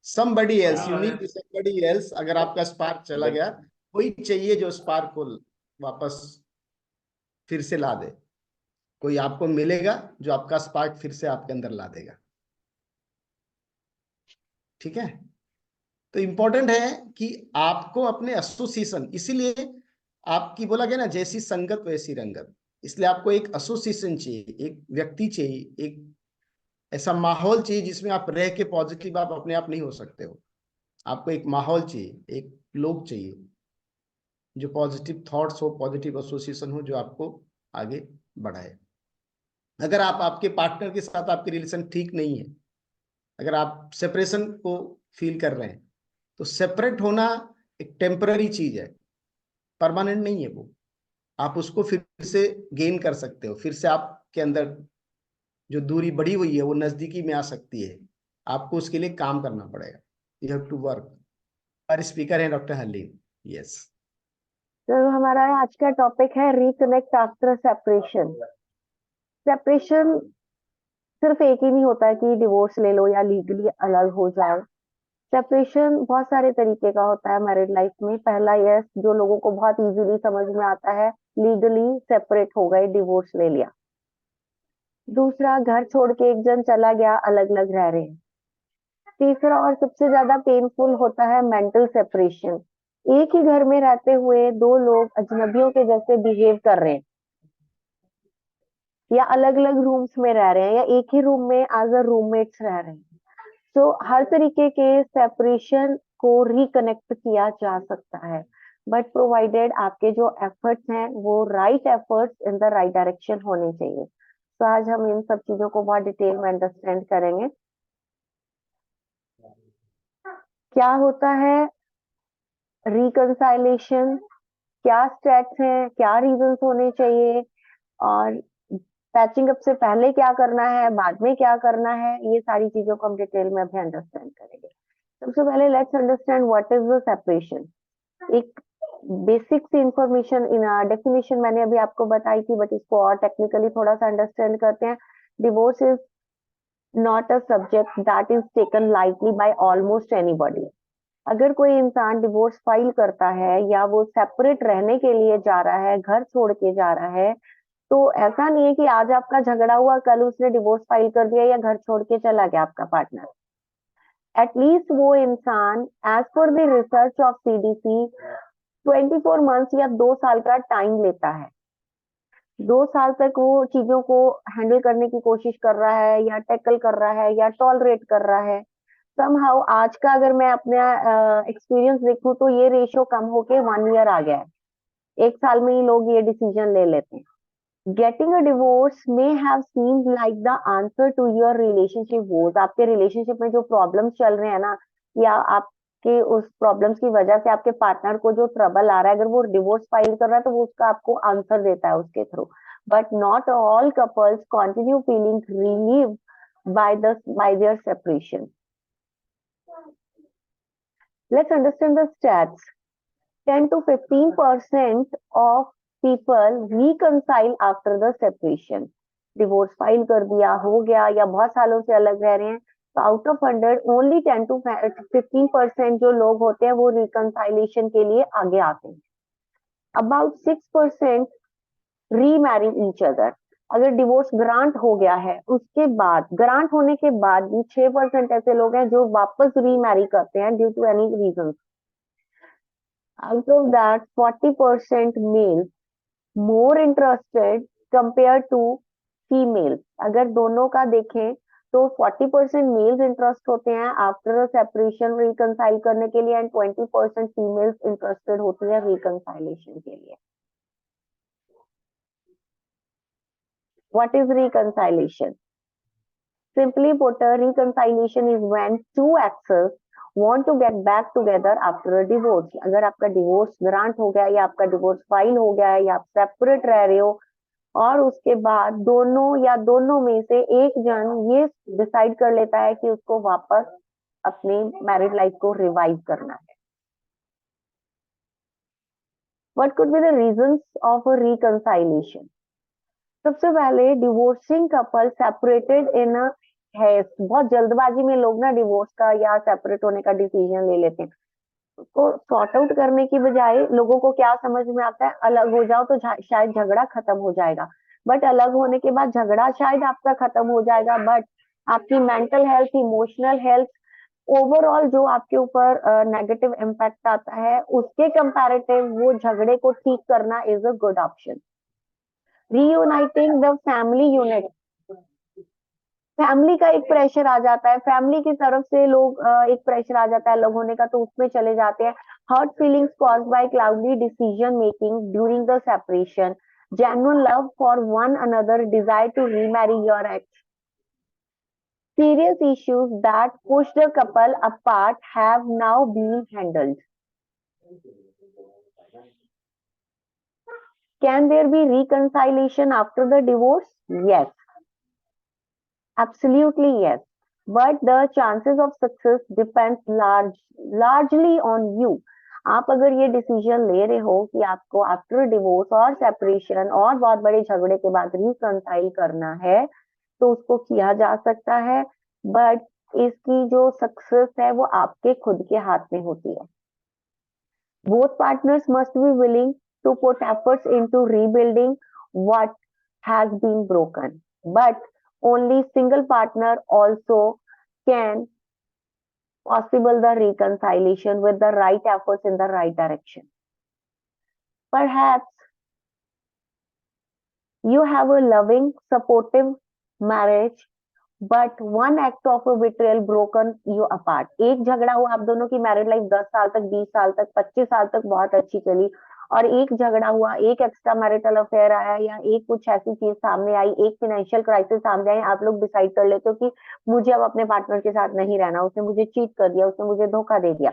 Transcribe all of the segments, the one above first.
somebody else, you need somebody else। अगर आपका spark चला गया, कोई चाहिए जो स्पार्क को वापस फिर से ला दे। कोई आपको मिलेगा जो आपका स्पार्क फिर से आपके अंदर ला देगा। ठीक है, तो इंपॉर्टेंट है कि आपको अपने एसोसिएशन, इसीलिए आपकी बोला गया ना, जैसी संगत वैसी रंगत। इसलिए आपको एक एसोसिएशन चाहिए, एक व्यक्ति चाहिए, एक ऐसा माहौल चाहिए जिसमें आप रह के पॉजिटिव, आप अपने आप नहीं हो सकते हो। आपको एक माहौल चाहिए, एक लोग चाहिए जो पॉजिटिव थॉट्स हो, पॉजिटिव एसोसिएशन हो, जो आपको आगे बढ़ाए। अगर आप आपके पार्टनर के साथ आपकी रिलेशन ठीक नहीं है, अगर आप सेपरेशन को फील कर रहे हैं, तो सेपरेट होना एक टेम्पररी चीज है, परमानेंट नहीं है वो। आप उसको फिर से गेन कर सकते हो, फिर से आपके अंदर जो दूरी बढ़ी हुई है वो नजदीकी में आ सकती है। आपको उसके लिए काम करना पड़ेगा, यू हैव टू वर्क। और स्पीकर है डॉक्टर हरलीन। यस। तो हमारा आज का टॉपिक है रिकनेक्ट आफ्टर सेपरेशन। सेपरेशन सिर्फ एक ही नहीं होता है कि डिवोर्स ले लो या लीगली अलग हो जाओ। सेपरेशन बहुत सारे तरीके का होता है मैरिड लाइफ में। पहला ये जो लोगों को बहुत इजीली समझ में आता है, लीगली सेपरेट हो गए, डिवोर्स ले लिया। दूसरा, घर छोड़ के एक जन चला गया, अलग अलग रह रहे हैं। तीसरा और सबसे ज्यादा पेनफुल होता है मेंटल सेपरेशन। एक ही घर में रहते हुए दो लोग अजनबियों के जैसे बिहेव कर रहे हैं, या अलग अलग रूम्स में रह रहे हैं, या एक ही रूम में एज अ रूममेट्स रह रहे हैं। तो हर तरीके के सेपरेशन को रिकनेक्ट किया जा सकता है, बट प्रोवाइडेड आपके जो एफर्ट्स हैं वो right efforts in the right direction होने चाहिए। तो आज हम इन सब चीजों को बहुत डिटेल में अंडरस्टैंड करेंगे। क्या होता है रिकंसाइलेशन, क्या स्टेप्स हैं, क्या रीजंस होने चाहिए, और पैचिंग अप से पहले क्या करना है, बाद में क्या करना है, ये सारी चीजों को हम डिटेल में अभी अंडरस्टैंड करेंगे। सबसे पहले let's understand what is the separation. एक बेसिक सी इंफॉर्मेशन इन डेफिनेशन मैंने अभी आपको बताई थी, बट इसको और टेक्निकली थोड़ा सा अंडरस्टैंड करते हैं। Divorce is not a subject that is taken lightly by almost anybody. अगर कोई इंसान डिवोर्स फाइल करता है या वो सेपरेट रहने के लिए जा रहा है, घर छोड़ के जा रहा है, तो ऐसा नहीं है कि आज आपका झगड़ा हुआ, कल उसने डिवोर्स फाइल कर दिया या घर छोड़ के चला गया आपका पार्टनर। एटलीस्ट वो इंसान as per the research of CDC 24 months या 2 साल का टाइम लेता है। 2 साल तक वो चीजों को हैंडल करने की कोशिश कर रहा है, या टैकल कर रहा है, या टॉलरेट कर रहा है। समहाउ आज का अगर मैं अपना एक्सपीरियंस देखूं तो ये रेशियो कम होके 1 ईयर आ गया है। 1 साल में ही लोग ये डिसीजन ले लेते हैं। Getting a divorce may have seemed like the answer to your relationship was. आपके रिलेशनशिप में जो प्रॉब्लम्स चल रहे हैं ना, या आपके उस प्रॉब्लम्स की वजह से आपके पार्टनर को जो ट्रबल आ रहा है, अगर वो डिवोर्स फाइल कर रहा है तो वो उसका आपको आंसर देता है उसके through. But not all couples continue feeling relieve bye there separation. Let's understand the stats. 10 to 15% of people reconcile after the separation. Divorce file कर दिया, हो गया, या बहुत सालों से अलग रह रहे हैं, तो आउट ऑफ 100 ओनली 10 to 15% जो लोग होते हैं वो रिकंसाइलेशन के लिए आगे आते हैं। About 6% remarry each other. अगर डिवोर्स ग्रांट हो गया है, उसके बाद, ग्रांट होने के बाद भी 6% ऐसे लोग हैं जो वापस रीमैरी करते हैं due to any reason. Out of that, 40% males more interested compared to females. अगर दोनों का देखें तो 40% मेल्स इंटरेस्ट होते हैं आफ्टर सेपरेशन रिकंसाइल करने के लिए, एंड 20% फीमेल्स इंटरेस्टेड होती है रिकंसाइलेशन के लिए। What is reconciliation? Simply put, reconciliation is when two exes want to get back together after a divorce. अगर आपका डिवोर्स ग्रांट हो गया, या आपका डिवोर्स फाइल हो गया है, या आप सेपरेट रह रहे हो, और उसके बाद दोनों या दोनों में से एक जन ये डिसाइड कर लेता है कि उसको वापस अपनी मैरिड लाइफ को रिवाइव करना है। What could be the reasons of a reconciliation? सबसे पहले, डिवोर्सिंग कपल सेपरेटेड इन बहुत जल्दबाजी में लोग ना डिवोर्स का या सेपरेट होने का डिसीजन ले लेते हैं। तो सॉर्ट आउट करने की बजाय लोगों को क्या समझ में आता है, अलग हो जाओ तो शायद झगड़ा खत्म हो जाएगा। बट अलग होने के बाद झगड़ा शायद आपका खत्म हो जाएगा, बट आपकी mental health, emotional health, overall जो आपके ऊपर नेगेटिव इम्पैक्ट आता है, उसके कंपैरेटिव वो झगड़े को ठीक करना is a good option. Reuniting the family unit, family का एक प्रेशर आ जाता है, फैमिली की तरफ से लोग एक प्रेशर आ जाता है अलग होने का, तो उसमें चले जाते हैं। Hurt feelings caused by cloudy decision making during the separation, genuine love for one another, desire to remarry your ex. Serious issues that pushed the couple apart have now been handled. Can there be reconciliation after the divorce? Yes, absolutely yes. But the chances of success depends largely on you. आप अगर ये decision ले रहे हो कि आपको after divorce और separation और बहुत बड़े झगड़े के बाद रिकंसाइल करना है, तो उसको किया जा सकता है, बट इसकी जो सक्सेस है वो आपके खुद के हाथ में होती है। Both partners must be willing to put efforts into rebuilding what has been broken, but only single partner also can possible the reconciliation with the right efforts in the right direction. Perhaps you have a loving, supportive marriage, but one act of betrayal broken you apart. एक झगड़ा हुआ, आप दोनों की married life 10 साल तक, 20 साल तक, 25 साल तक बहुत अच्छी चली, और एक झगड़ा हुआ, एक एक्स्ट्रा मैरिटल अफेयर आया, या एक कुछ ऐसी चीज सामने आई, एक फाइनेंशियल क्राइसिस सामने आई, आप लोग डिसाइड कर लेते हो कि मुझे अब अपने पार्टनर के साथ नहीं रहना, उसने मुझे चीट कर दिया, उसने मुझे धोखा दे दिया।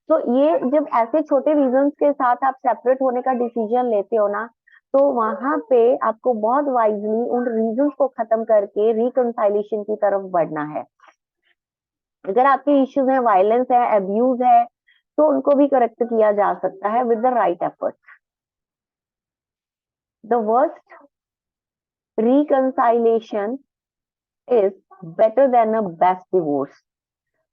तो ये जब ऐसे छोटे रीजंस के साथ आप सेपरेट होने का डिसीजन लेते हो ना, तो वहां पे आपको बहुत वाइजली उन रीजंस को खत्म करके रिकंसाइलेशन की तरफ बढ़ना है। अगर आपके इश्यूज हैं, वायलेंस है, अब्यूज है, तो उनको भी करेक्ट किया जा सकता है with the right effort. The worst reconciliation is better than a best divorce.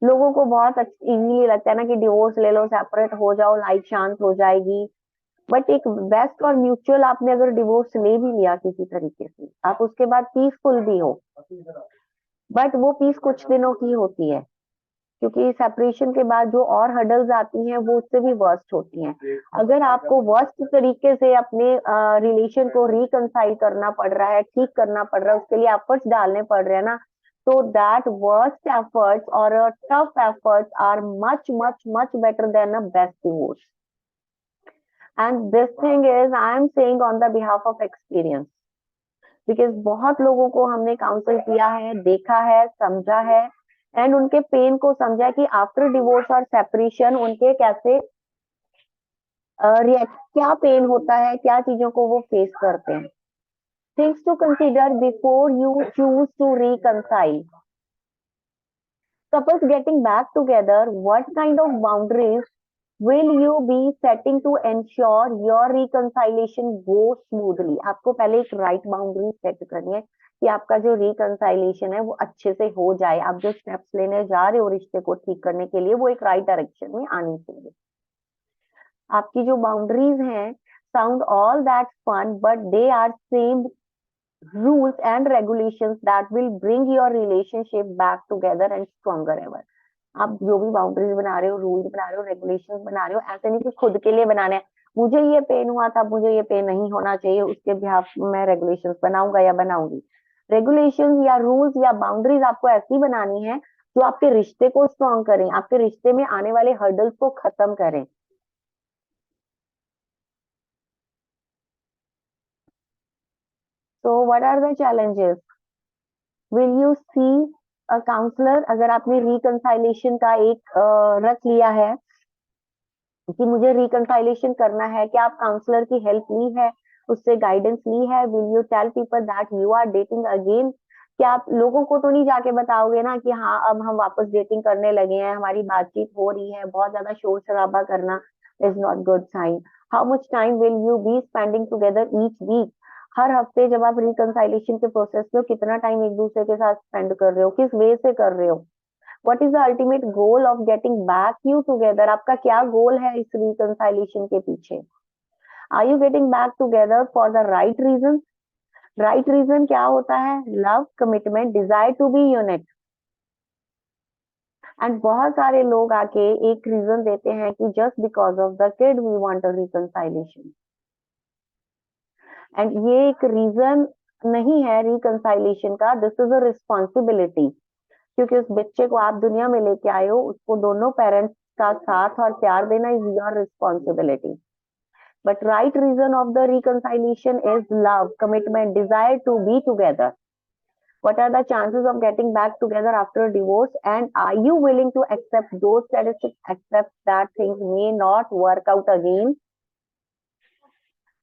लोगों को बहुत इजीली लगता है ना कि डिवोर्स ले लो, सेपरेट हो जाओ, लाइफ शांत हो जाएगी। बट एक बेस्ट और म्यूचुअल आपने अगर डिवोर्स ले भी लिया किसी तरीके से, आप उसके बाद पीसफुल भी हो, बट वो पीस कुछ दिनों की होती है, क्योंकि सेपरेशन के बाद जो और हर्डल्स आती हैं वो उससे भी वर्स्ट होती हैं। अगर आपको वर्स्ट तरीके से अपने रिलेशन को रिकंसाइल करना पड़ रहा है, ठीक करना पड़ रहा है, उसके लिए एफर्ट्स डालने पड़ रहे हैं ना, तो दैट वर्स्ट एफर्ट्स और tough efforts are much much much better than a best divorce. And this thing is I am saying on the behalf of experience, because बहुत लोगों को हमने काउंसिल किया है, देखा है, समझा है, एंड उनके पेन को समझा कि आफ्टर डिवोर्स और सेपरेशन उनके कैसे रिएक्ट, क्या पेन होता है, क्या चीजों को वो फेस करते हैं। Things to consider before you choose to reconcile. Couples getting back together, what kind of boundaries will you be setting to ensure your reconciliation goes smoothly? आपको पहले एक राइट बाउंड्री सेट करनी है कि आपका जो रिकंसाइलेशन है वो अच्छे से हो जाए। आप जो स्टेप्स लेने जा रहे हो रिश्ते को ठीक करने के लिए, वो एक राइट डायरेक्शन में आनी चाहिए। आपकी जो बाउंड्रीज हैं sound all that fun, but they are same rules and regulations that will bring your relationship back together and stronger ever. आप जो भी बाउंड्रीज बना रहे हो, रूल्स बना रहे हो, रेगुलेशंस बना रहे हो, ऐसे नहीं कि खुद के लिए बनाने हैं। मुझे ये पेन हुआ था, मुझे ये पेन नहीं होना चाहिए, उसके बिहाफ मैं रेगुलेशंस बनाऊंगा या बनाऊंगी। रेगुलेशंस या रूल्स या बाउंड्रीज आपको ऐसी बनानी है जो आपके रिश्ते को स्ट्रॉन्ग करें, आपके रिश्ते में आने वाले हर्डल्स को खत्म करें। So what are the challenges? Will you see a counselor? अगर आपने रिकंसाइलेशन का एक रख लिया है कि मुझे रिकंसाइलेशन करना है, क्या आप काउंसलर की हेल्प ली है, उससे गाइडेंस ली है? Will you tell people that you are dating again? क्या आप लोगों को तो नहीं जाके बताओगे ना कि हाँ अब हम वापस डेटिंग करने लगे हैं, हमारी बातचीत हो रही है? बहुत ज्यादा शोर शराबा करना is not good sign. How much time will you be spending together each week? हर हफ्ते जब आप रिकंसाइलेशन के प्रोसेस में हो, कितना टाइम एक दूसरे के साथ स्पेंड कर रहे हो, किस वे से कर रहे हो, what is the ultimate goal of getting back you together, आपका क्या गोल है इस रिकंसाइलेशन के पीछे। Are you getting back together for the right reason. Right reason क्या होता है, love, commitment, desire to be unit. And बहुत सारे लोग आके एक रीजन देते हैं कि just because of the kid we want a reconciliation, and ये एक रीजन नहीं है रिकंसाइलेशन का, दिस इज अ रिस्पॉन्सिबिलिटी। क्योंकि उस बच्चे को आप दुनिया में लेके आए हो, उसको दोनों पेरेंट्स का साथ और प्यार देना is your responsibility. But right reason of the reconciliation is love, commitment, desire to be together. What are the chances of getting back together after a divorce? And are you willing to accept those statistics, accept that things may not work out again?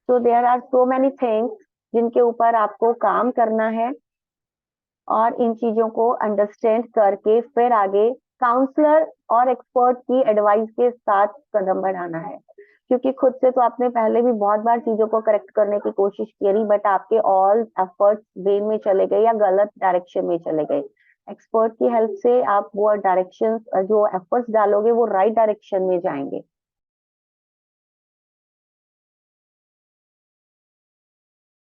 So there are so many things जिनके ऊपर आपको काम करना है और इन चीजों को understand करके फिर आगे काउंसलर और एक्सपर्ट की एडवाइस के साथ कदम बढ़ाना है। क्योंकि खुद से तो आपने पहले भी बहुत बार चीजों को करेक्ट करने की कोशिश करी, बट आपके ऑल एफर्ट्स वे में चले गए या गलत डायरेक्शन में चले गए। एक्सपर्ट की हेल्प से आप वो डायरेक्शन, जो एफर्ट्स डालोगे वो राइट डायरेक्शन में जाएंगे।